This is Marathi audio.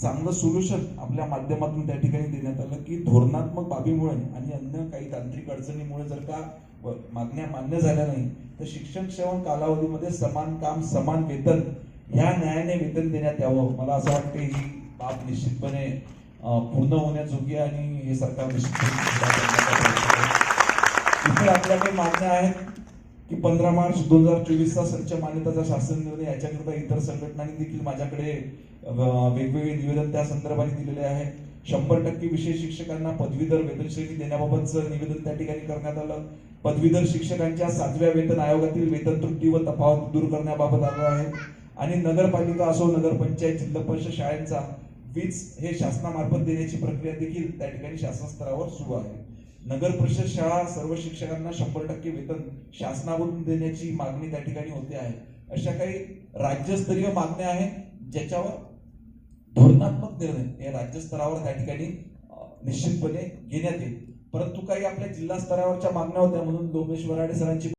चांगलं सोल्युशन आपल्या माध्यमातून त्या ठिकाणी देण्यात आलं की धोरणात्मक बाबीमुळे आणि अन्य काही तांत्रिक अडचणीमुळे जर का मागण्या मान्य झाल्या नाही तर शिक्षण सेवन कालावधीमध्ये समान काम समान वेतन ह्या न्यायाने वेतन देण्यात यावं. मला असं वाटतं ही बाब निश्चितपणे पूर्ण होण्याजोगी आणि हे सरकार निश्चितपणे इतर आपल्याकडे मागण्या आहेत की 15 मार्च 2024चा संच मान्यताचा शासन निर्णय याच्याकरता इतर संघटनांनी देखील माझ्याकडे वेगवेगळे निवेदन त्या संदर्भाने दिलेले आहे. 100% विषय शिक्षकांना पदवीधर वेतन श्रेणी देण्याबाबतचं निवेदन त्या ठिकाणी करण्यात आलं. पदवीधर शिक्षकांच्या 7व्या वेतन आयोगातील वेतन त्रुटी व तफावत दूर करण्याबाबत आलं आहे. आणि नगरपालिका असो नगरपंचायत जिल्हा परिषद शाळांचा वीज हे शासनामार्फत देण्याची प्रक्रिया देखील त्या ठिकाणी शासन स्तरावर सुरू आहे. नगर परिषद शाळा सर्व शिक्षकांना 100% वेतन शासनाकडून देण्याची मागणी त्या ठिकाणी होते आहे. अशा काही राज्यस्तरीय मागण्या आहेत ज्याच्यावर धोरणात्मक निर्णय हे राज्य स्तरावर त्या ठिकाणी निश्चितपणे घेण्यात येईल. परंतु काही आपल्या जिल्हा स्तरावरच्या मागण्या होत्या म्हणून लोमेश वराडे सरांची